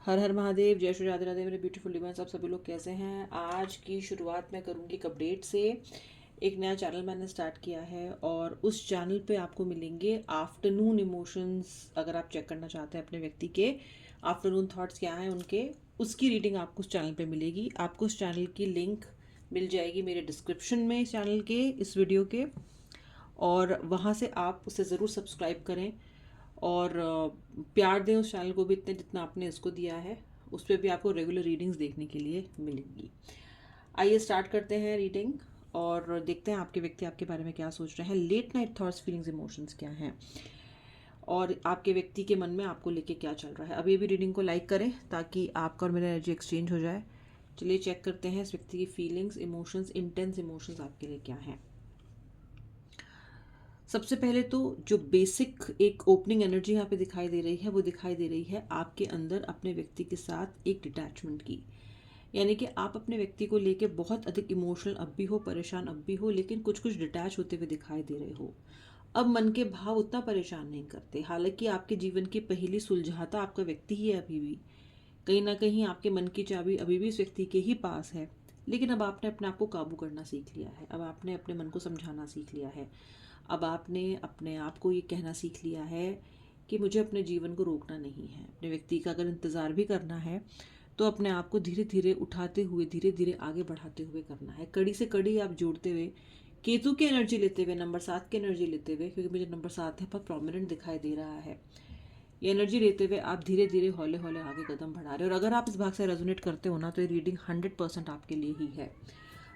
हर हर महादेव, जय श्री राधे राधे मेरे beautiful divine's. आप सभी लोग कैसे हैं? आज की शुरुआत मैं करूंगी एक अपडेट से। एक नया चैनल मैंने स्टार्ट किया है और उस चैनल पे आपको मिलेंगे आफ्टरनून इमोशंस। अगर आप चेक करना चाहते हैं अपने व्यक्ति के आफ्टरनून थॉट्स क्या हैं उनके, उसकी रीडिंग आपको उस चैनल पे मिलेगी। आपको उस चैनल की लिंक मिल जाएगी मेरे डिस्क्रिप्शन में, इस चैनल के, इस वीडियो के, और वहाँ से आप उसे ज़रूर सब्सक्राइब करें और प्यार दें उस चैनल को भी इतने जितना आपने इसको दिया है। उस पर भी आपको रेगुलर रीडिंग्स देखने के लिए मिलेंगी। आइए स्टार्ट करते हैं रीडिंग और देखते हैं आपके व्यक्ति आपके बारे में क्या सोच रहे हैं। Late night thoughts, feelings, emotions क्या हैं और आपके व्यक्ति के मन में आपको लेके क्या चल रहा है। अभी भी रीडिंग को लाइक करें ताकि आपका और मेरा एनर्जी एक्सचेंज हो जाए। चलिए चेक करते हैं इस व्यक्ति की फीलिंग्स, इमोशंस, इंटेंस इमोशंस आपके लिए क्या हैं। सबसे पहले तो जो बेसिक एक ओपनिंग एनर्जी यहाँ पे दिखाई दे रही है वो दिखाई दे रही है आपके अंदर अपने व्यक्ति के साथ एक डिटैचमेंट की। यानी कि आप अपने व्यक्ति को लेके बहुत अधिक इमोशनल अब भी हो, परेशान अब भी हो, लेकिन कुछ कुछ डिटैच होते हुए दिखाई दे रहे हो। अब मन के भाव उतना परेशान नहीं करते। हालांकि आपके जीवन की पहली सुलझाता आपका व्यक्ति ही है अभी भी। कहीं ना कहीं आपके मन की चाबी अभी भी इस व्यक्ति के ही पास है, लेकिन अब आपने अपने आप को काबू करना सीख लिया है। अब आपने अपने मन को समझाना सीख लिया है। अब आपने अपने आप को ये कहना सीख लिया है कि मुझे अपने जीवन को रोकना नहीं है। अपने व्यक्ति का अगर इंतज़ार भी करना है तो अपने आप को धीरे धीरे उठाते हुए, धीरे धीरे आगे बढ़ाते हुए करना है। कड़ी से कड़ी आप जोड़ते हुए, केतु की एनर्जी लेते हुए, नंबर 7 की एनर्जी लेते हुए, क्योंकि मुझे नंबर 7 है पर प्रोमिनेंट दिखाई दे रहा है। ये एनर्जी लेते हुए आप धीरे धीरे हौले हौले आगे कदम बढ़ा रहे हो। और अगर आप इस भाग से रेजोनेट करते हो ना तो ये रीडिंग 100% आपके लिए ही है।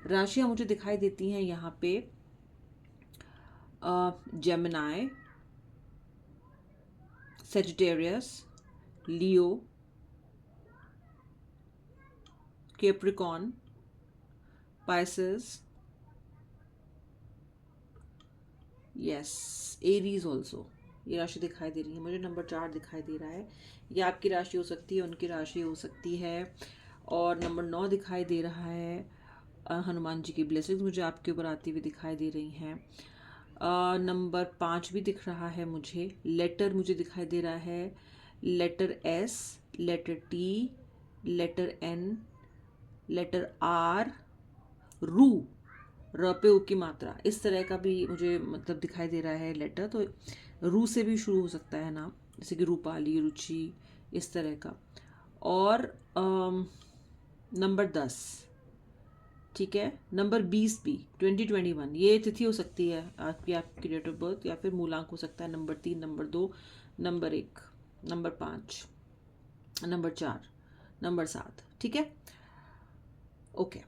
राशियाँ मुझे दिखाई देती हैं यहाँ पे Gemini, Sagittarius, Leo, Capricorn, Pisces, yes, Aries also. ये राशि दिखाई दे रही है मुझे। नंबर 4 दिखाई दे रहा है। ये आपकी राशि हो सकती है, उनकी राशि हो सकती है। और नंबर 9 दिखाई दे रहा है। हनुमान जी की ब्लेसिंग्स मुझे आपके ऊपर आती हुई दिखाई दे रही हैं। नंबर 5 भी दिख रहा है मुझे। लेटर मुझे दिखाई दे रहा है, letter S, letter T, letter N, letter R, रू, र पे ऊ की मात्रा, इस तरह का भी मुझे मतलब दिखाई दे रहा है लेटर। तो रू से भी शुरू हो सकता है नाम, जैसे कि रूपाली, रुचि, इस तरह का। और नंबर 10, ठीक है। नंबर 20 भी 2021, ये तिथि हो सकती है आपकी डेट ऑफ बर्थ, या फिर मूलांक हो सकता है number 3, number 2, number 1, number 5, number 4, number 7, ठीक है। ओके,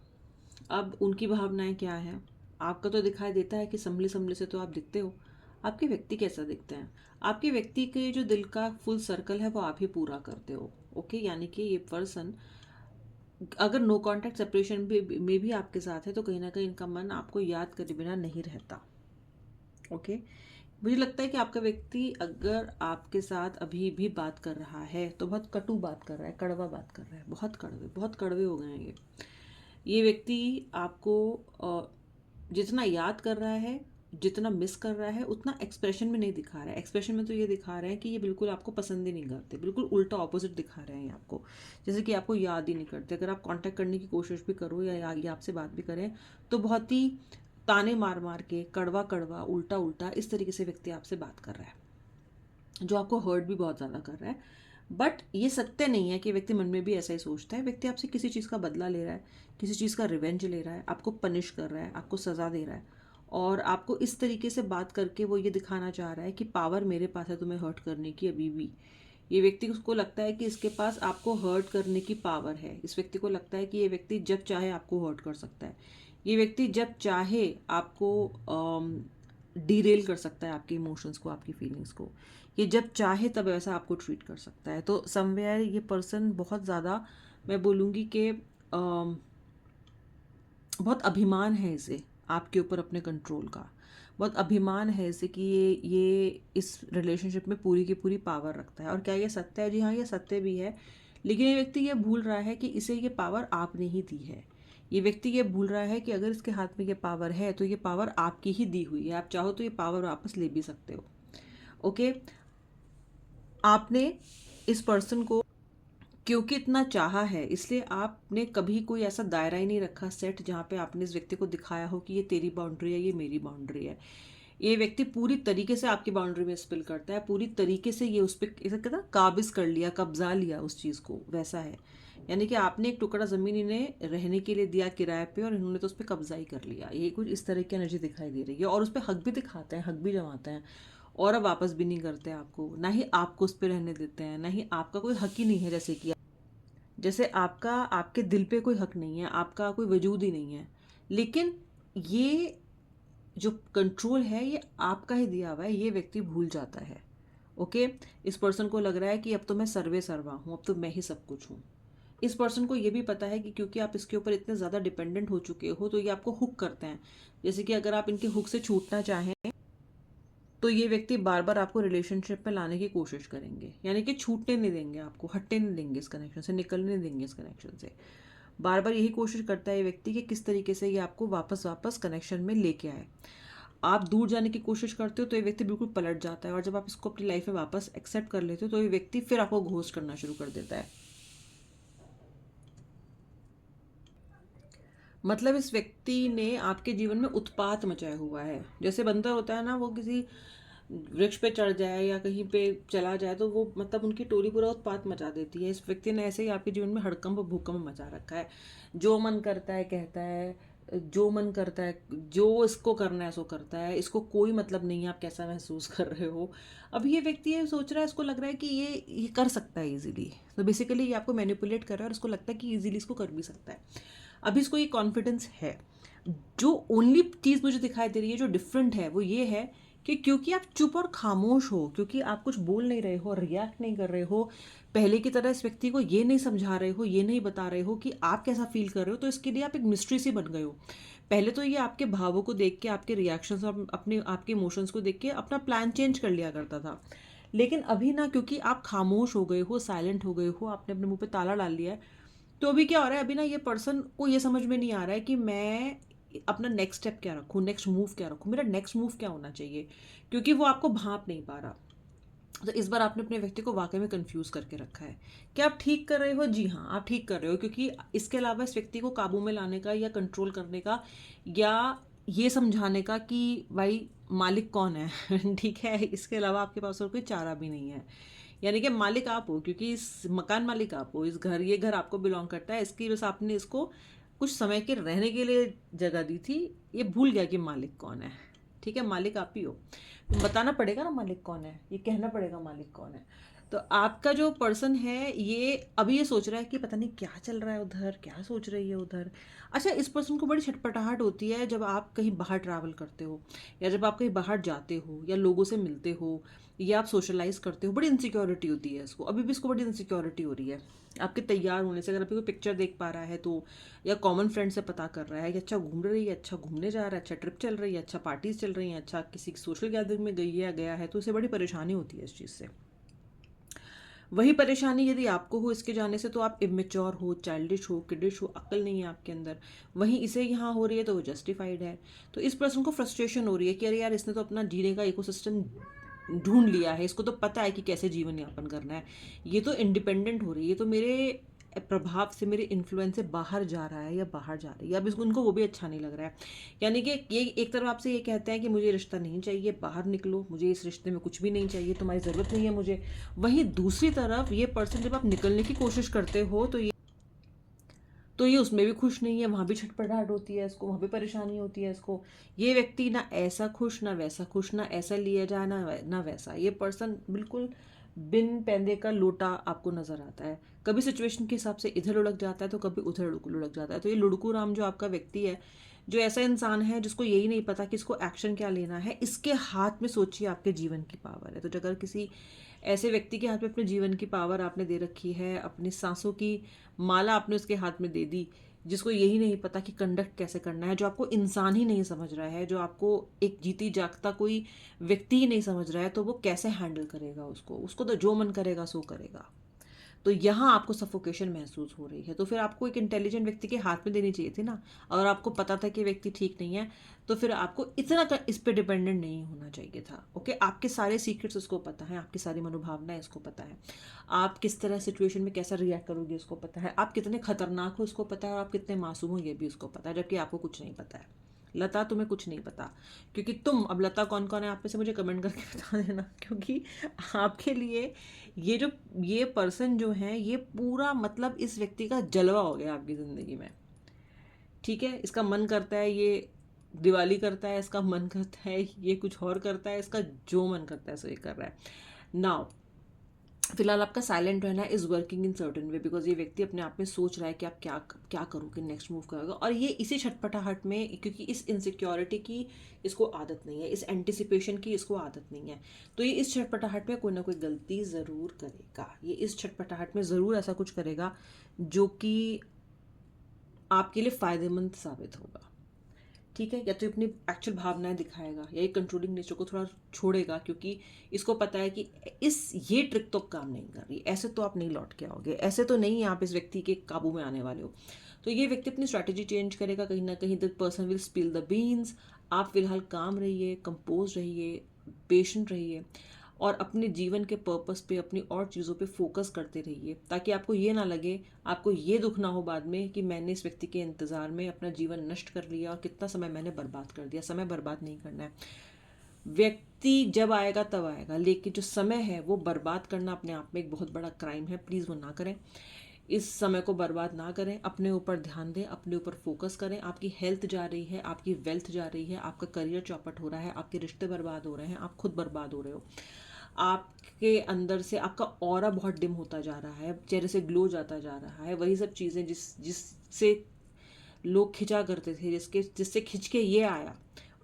अब उनकी भावनाएं क्या हैं। आपका तो दिखाई देता है कि संभले संभले से तो आप दिखते हो। आपके व्यक्ति कैसा दिखते हैं? आपके व्यक्ति के जो दिल का फुल सर्कल है वो आप ही पूरा करते हो। ओके, यानी कि ये पर्सन अगर नो कॉन्टैक्ट सेपरेशन में भी आपके साथ है तो कहीं ना कहीं इनका मन आपको याद करे बिना नहीं रहता। ओके, मुझे लगता है कि आपका व्यक्ति अगर आपके साथ अभी भी बात कर रहा है तो बहुत कटु बात कर रहा है, कड़वा बात कर रहा है। बहुत कड़वे हो गए हैं ये व्यक्ति आपको जितना याद कर रहा है, जितना मिस कर रहा है, उतना एक्सप्रेशन में नहीं दिखा रहा है। एक्सप्रेशन में तो ये दिखा रहे हैं कि ये बिल्कुल आपको पसंद ही नहीं करते, बिल्कुल उल्टा ऑपोजिट दिखा रहे हैं ये आपको, जैसे कि आपको याद ही नहीं करते। अगर आप कांटेक्ट करने की कोशिश भी करो या आगे आपसे बात भी करें तो बहुत ही ताने मार मार के, कड़वा कड़वा, उल्टा उल्टा, इस तरीके से व्यक्ति आपसे बात कर रहा है, जो आपको हर्ट भी बहुत ज़्यादा कर रहा है। बट ये सत्य नहीं है कि व्यक्ति मन में भी ऐसा ही सोचता है। व्यक्ति आपसे किसी चीज़ का बदला ले रहा है, किसी चीज़ का रिवेंज ले रहा है, आपको पनिश कर रहा है, आपको सज़ा दे रहा है। और आपको इस तरीके से बात करके वो ये दिखाना चाह रहा है कि पावर मेरे पास है तुम्हें हर्ट करने की अभी भी। ये व्यक्ति को लगता है कि इसके पास आपको हर्ट करने की पावर है। इस व्यक्ति को लगता है कि ये व्यक्ति जब चाहे आपको हर्ट कर सकता है। ये व्यक्ति जब चाहे आपको डीरेल कर सकता है, आपके इमोशंस को, आपकी फीलिंग्स को। ये जब चाहे तब ऐसा आपको ट्रीट कर सकता है। तो समवेयर ये पर्सन बहुत ज़्यादा, मैं बोलूँगी कि बहुत अभिमान है इसे आपके ऊपर अपने कंट्रोल का। बहुत अभिमान है इसे कि ये इस रिलेशनशिप में पूरी की पूरी पावर रखता है। और क्या ये सत्य है? जी हाँ, ये सत्य भी है। लेकिन ये व्यक्ति ये भूल रहा है कि इसे ये पावर आपने ही दी है। ये व्यक्ति ये भूल रहा है कि अगर इसके हाथ में ये पावर है तो ये पावर आपकी ही दी हुई है। आप चाहो तो ये पावर वापस ले भी सकते हो। ओके, आपने इस पर्सन को क्योंकि इतना चाहा है इसलिए आपने कभी कोई ऐसा दायरा ही नहीं रखा सेट जहाँ पे आपने इस व्यक्ति को दिखाया हो कि ये तेरी बाउंड्री है, ये मेरी बाउंड्री है। ये व्यक्ति पूरी तरीके से आपकी बाउंड्री में स्पिल करता है, पूरी तरीके से ये उस पर ऐसा कहता है काबिज कर लिया, कब्जा लिया उस चीज़ को, वैसा है। यानी कि आपने एक टुकड़ा ज़मीन इन्हें रहने के लिए दिया किराए पे और इन्होंने तो उस पर कब्जा ही कर लिया। ये कुछ इस तरह की एनर्जी दिखाई दे रही है। और उस पर हक भी दिखाते हैं, हक भी जमाते हैं, और अब वापस भी नहीं करते आपको, ना ही आपको उस पर रहने देते हैं, ना ही आपका कोई हक ही नहीं है। जैसे आपका आपके दिल पे कोई हक नहीं है, आपका कोई वजूद ही नहीं है। लेकिन ये जो कंट्रोल है ये आपका ही दिया हुआ है, ये व्यक्ति भूल जाता है। ओके, इस पर्सन को लग रहा है कि अब तो मैं सर्वे सर्वा हूँ, अब तो मैं ही सब कुछ हूँ। इस पर्सन को ये भी पता है कि क्योंकि आप इसके ऊपर इतने ज़्यादा डिपेंडेंट हो चुके हो तो ये आपको हुक करते हैं। जैसे कि अगर आप इनके हुक से छूटना चाहें तो ये व्यक्ति बार बार आपको रिलेशनशिप में लाने की कोशिश करेंगे, यानी कि छूटने नहीं देंगे, आपको हटने नहीं देंगे इस कनेक्शन से, निकलने नहीं देंगे इस कनेक्शन से। बार बार यही कोशिश करता है ये व्यक्ति कि किस तरीके से ये आपको वापस वापस कनेक्शन में लेके आए। आप दूर जाने की कोशिश करते हो तो ये व्यक्ति बिल्कुल पलट जाता है, और जब आप इसको अपनी लाइफ में वापस एक्सेप्ट कर लेते हो तो ये व्यक्ति फिर आपको घोस्ट करना शुरू कर देता है। मतलब इस व्यक्ति ने आपके जीवन में उत्पात मचाया हुआ है। जैसे बंदर होता है ना, वो किसी वृक्ष पे चढ़ जाए या कहीं पे चला जाए तो वो मतलब उनकी टोली पूरा उत्पात मचा देती है। इस व्यक्ति ने ऐसे ही आपके जीवन में हड़कंप भूकंप मचा रखा है। जो मन करता है कहता है, जो मन करता है, जो इसको करना है सो करता है, इसको कोई मतलब नहीं है आप कैसा महसूस कर रहे हो। अभी ये व्यक्ति ये सोच रहा है, इसको लग रहा है कि ये कर सकता है इजीली। तो बेसिकली ये आपको मैनिपुलेट कर रहा है और इसको लगता है कि इजीली इसको कर भी सकता है। अभी इसको ये कॉन्फिडेंस है। जो ओनली चीज़ मुझे दिखाई दे रही है जो डिफरेंट है वो ये है कि क्योंकि आप चुप और खामोश हो, क्योंकि आप कुछ बोल नहीं रहे हो, रिएक्ट नहीं कर रहे हो, पहले की तरह इस व्यक्ति को ये नहीं समझा रहे हो, ये नहीं बता रहे हो कि आप कैसा फील कर रहे हो, तो इसके लिए आप एक मिस्ट्री सी बन गए हो। पहले तो ये आपके भावों को देख के, आपके रिएक्शंस और अपने आपके इमोशंस को देख के अपना प्लान चेंज कर लिया करता था। लेकिन अभी ना, क्योंकि आप खामोश हो गए हो, साइलेंट हो गए हो, आपने अपने मुंह पे ताला डाल लिया है, तो अभी क्या हो रहा है, अभी ना ये पर्सन को ये समझ में नहीं आ रहा है कि मैं अपना नेक्स्ट स्टेप क्या रखूँ, नेक्स्ट मूव क्या रखूँ, मेरा नेक्स्ट मूव क्या होना चाहिए, क्योंकि वो आपको भांप नहीं पा रहा। तो इस बार आपने अपने व्यक्ति को वाकई में कंफ्यूज करके रखा है। क्या आप ठीक कर रहे हो? जी हाँ, आप ठीक कर रहे हो, क्योंकि इसके अलावा इस व्यक्ति को काबू में लाने का या कंट्रोल करने का या ये समझाने का कि भाई मालिक कौन है ठीक है, इसके अलावा आपके पास और कोई चारा भी नहीं है। यानी कि मालिक आप हो, क्योंकि इस मकान मालिक आप हो, इस घर, ये घर आपको बिलोंग करता है। इसकी बस आपने इसको कुछ समय के रहने के लिए जगह दी थी, ये भूल गया कि मालिक कौन है। ठीक है, मालिक आप ही हो। बताना पड़ेगा ना मालिक कौन है, ये कहना पड़ेगा मालिक कौन है। तो आपका जो पर्सन है ये अभी ये सोच रहा है कि पता नहीं क्या चल रहा है उधर, क्या सोच रही है उधर। अच्छा, इस पर्सन को बड़ी छटपटाहट होती है जब आप कहीं बाहर ट्रैवल करते हो, या जब आप कहीं बाहर जाते हो, या लोगों से मिलते हो, या आप सोशलाइज करते हो, बड़ी इनसिक्योरिटी होती है इसको। अभी भी इसको बड़ी इनसिक्योरिटी हो रही है आपके तैयार होने से। अगर अभी कोई पिक्चर देख पा रहा है तो, या कॉमन फ्रेंड से पता कर रहा है कि अच्छा घूम रही है, अच्छा घूमने जा रहा है, अच्छा ट्रिप चल रही है, अच्छा पार्टीज चल रही हैं, अच्छा किसी सोशल गैदरिंग में गई है या गया है, तो उसे बड़ी परेशानी होती है इस चीज़ से। वही परेशानी यदि आपको हो इसके जाने से, तो आप इमेच्योर हो, चाइल्डिश हो, किडिश हो, अक्ल नहीं है आपके अंदर। वहीं इसे यहाँ हो रही है तो वो जस्टिफाइड है। तो इस पर्सन को फ्रस्ट्रेशन हो रही है कि अरे यार, इसने तो अपना जीने का इकोसिस्टम ढूंढ लिया है, इसको तो पता है कि कैसे जीवन यापन करना है, ये तो इंडिपेंडेंट हो रही है, ये तो मेरे प्रभाव से, मेरे इन्फ्लुएंस से बाहर जा रहा है या बाहर जा रही है। अब इसको, उनको वो भी अच्छा नहीं लग रहा है। यानी कि ये एक तरफ आपसे ये कहते हैं कि मुझे रिश्ता नहीं चाहिए, बाहर निकलो, मुझे इस रिश्ते में कुछ भी नहीं चाहिए, तुम्हारी ज़रूरत नहीं है मुझे। वहीं दूसरी तरफ ये पर्सन, जब आप निकलने की कोशिश करते हो तो ये उसमें भी खुश नहीं है, वहाँ भी छटपटाहट होती है इसको, वहाँ भी परेशानी होती है इसको। ये व्यक्ति ना ऐसा खुश, ना वैसा खुश, ना ऐसा लिया जाए ना वैसा। ये पर्सन बिल्कुल बिन पैंदे का लोटा आपको नजर आता है। कभी सिचुएशन के हिसाब से इधर लुढ़क जाता है तो कभी उधर लुढ़क जाता है। तो ये लुढ़कू राम जो आपका व्यक्ति है, जो ऐसा इंसान है जिसको यही नहीं पता कि इसको एक्शन क्या लेना है, इसके हाथ में सोचिए आपके जीवन की पावर है। तो अगर किसी ऐसे व्यक्ति के हाथ में अपने जीवन की पावर आपने दे रखी है, अपनी सांसों की माला आपने उसके हाथ में दे दी, जिसको यही नहीं पता कि कंडक्ट कैसे करना है, जो आपको इंसान ही नहीं समझ रहा है, जो आपको एक जीती जागता कोई व्यक्ति ही नहीं समझ रहा है, तो वो कैसे हैंडल करेगा उसको? उसको तो जो मन करेगा सो करेगा। तो यहाँ आपको सफोकेशन महसूस हो रही है, तो फिर आपको एक इंटेलिजेंट व्यक्ति के हाथ में देनी चाहिए थी ना। अगर आपको पता था कि व्यक्ति ठीक नहीं है तो फिर आपको इतना इस पे डिपेंडेंट नहीं होना चाहिए था। ओके, आपके सारे सीक्रेट्स उसको पता है, आपकी सारी मनोभावनाएं उसको पता है, आप किस तरह सिचुएशन में कैसा रिएक्ट करोगे उसको पता है, आप कितने खतरनाक हो उसको पता है, और आप कितने मासूम हो ये भी उसको पता है, जबकि आपको कुछ नहीं पता है। लता, तुम्हें कुछ नहीं पता, क्योंकि तुम, अब लता कौन कौन है आप में से मुझे कमेंट करके बता देना, क्योंकि आपके लिए ये पर्सन जो है ये पूरा मतलब इस व्यक्ति का जलवा हो गया आपकी ज़िंदगी में। ठीक है, इसका मन करता है ये दिवाली करता है, इसका मन करता है ये कुछ और करता है, इसका जो मन करता है सो ये कर रहा है। नाउ फिलहाल आपका साइलेंट रहना is working in certain way, because ये व्यक्ति अपने आप में सोच रहा है कि आप क्या क्या करोगे, नेक्स्ट मूव करोगे, और ये इसी छटपटाहट में, क्योंकि इस इनसिक्योरिटी की इसको आदत नहीं है, इस एंटिसिपेशन की इसको आदत नहीं है, तो ये इस छटपटाहट में कोई ना कोई गलती ज़रूर करेगा, ये इस छटपटाहट में ज़रूर ऐसा कुछ करेगा जो कि आपके लिए फ़ायदेमंद साबित होगा। ठीक है, या तो अपनी एक्चुअल भावनाएं दिखाएगा या एक कंट्रोलिंग नेचर को थोड़ा छोड़ेगा, क्योंकि इसको पता है कि ये ट्रिक तो काम नहीं कर रही, ऐसे तो आप नहीं लौट के आओगे, ऐसे तो नहीं आप इस व्यक्ति के काबू में आने वाले हो। तो ये व्यक्ति अपनी स्ट्रैटेजी चेंज करेगा, कहीं ना कहीं the person will spill the beans. आप फिलहाल काम रहिए, कंपोज रहिए, पेशेंट रहिए, और अपने जीवन के पर्पस पे, अपनी और चीज़ों पे फोकस करते रहिए, ताकि आपको ये ना लगे, आपको ये दुख ना हो बाद में कि मैंने इस व्यक्ति के इंतज़ार में अपना जीवन नष्ट कर लिया और कितना समय मैंने बर्बाद कर दिया। समय बर्बाद नहीं करना है, व्यक्ति जब आएगा तब आएगा, लेकिन जो समय है वो बर्बाद करना अपने आप में एक बहुत बड़ा क्राइम है। प्लीज़ वो ना करें, इस समय को बर्बाद ना करें, अपने ऊपर ध्यान दें, अपने ऊपर फोकस करें। आपकी हेल्थ जा रही है, आपकी वेल्थ जा रही है, आपका करियर चौपट हो रहा है, आपके रिश्ते बर्बाद हो रहे हैं, आप खुद बर्बाद हो रहे हो, आपके अंदर से आपका ऑरा बहुत डिम होता जा रहा है, चेहरे से ग्लो जाता जा रहा है। वही सब चीज़ें जिससे लोग खिंचा करते थे, जिससे खिंच के ये आया,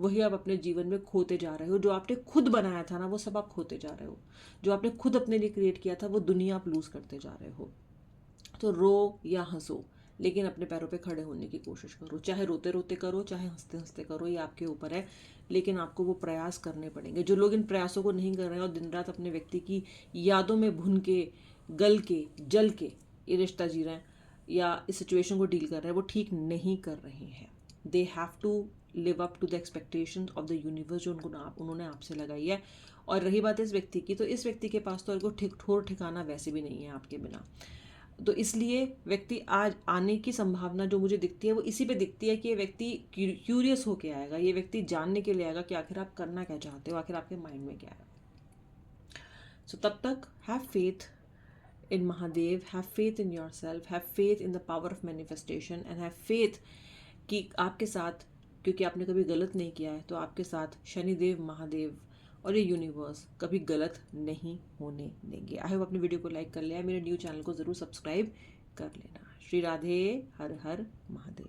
वही आप अपने जीवन में खोते जा रहे हो। जो आपने खुद बनाया था ना वो सब आप खोते जा रहे हो, जो आपने खुद अपने लिए क्रिएट किया था वो दुनिया आप लूज करते जा रहे हो। तो रो या हंसो, लेकिन अपने पैरों पे खड़े होने की कोशिश करो, चाहे रोते रोते करो, चाहे हंसते हंसते करो, ये आपके ऊपर है, लेकिन आपको वो प्रयास करने पड़ेंगे। जो लोग इन प्रयासों को नहीं कर रहे हैं और दिन रात अपने व्यक्ति की यादों में भुन के, गल के, जल के ये रिश्ता जी रहे हैं या इस सिचुएशन को डील कर रहे हैं, वो ठीक नहीं कर रहे हैं। They have to live up to the expectations of the universe जो उन्होंने आपसे लगाई है। और रही बात इस व्यक्ति की, तो इस व्यक्ति के पास तो ठोर ठिकाना वैसे भी नहीं है आपके बिना। तो इसलिए व्यक्ति आज आने की संभावना जो मुझे दिखती है वो इसी पे दिखती है कि ये व्यक्ति क्यूरियस होके आएगा, ये व्यक्ति जानने के लिए आएगा कि आखिर आप करना क्या चाहते हो, आखिर आपके माइंड में क्या है। सो तब तक have faith in Mahadev, have faith in yourself, have faith in the power of manifestation and have faith कि आपके साथ, क्योंकि आपने कभी गलत नहीं किया है, तो आपके साथ शनिदेव, महादेव और ये यूनिवर्स कभी गलत नहीं होने देंगे। आई होप अपनी वीडियो को लाइक कर लिया, मेरे न्यू चैनल को ज़रूर सब्सक्राइब कर लेना। श्री राधे, हर हर महादेव।